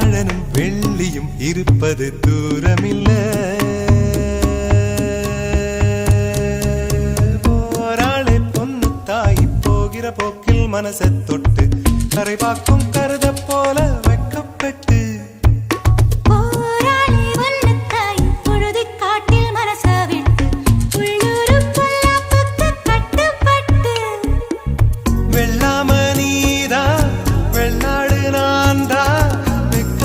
வியாழனும் வெள்ளியும் இருப்பது தூரமில்ல. போராளே பொண்ணு தாய் போகிற போக்கில் மனசை தொட்டு கரை பார்க்கும் கருத போல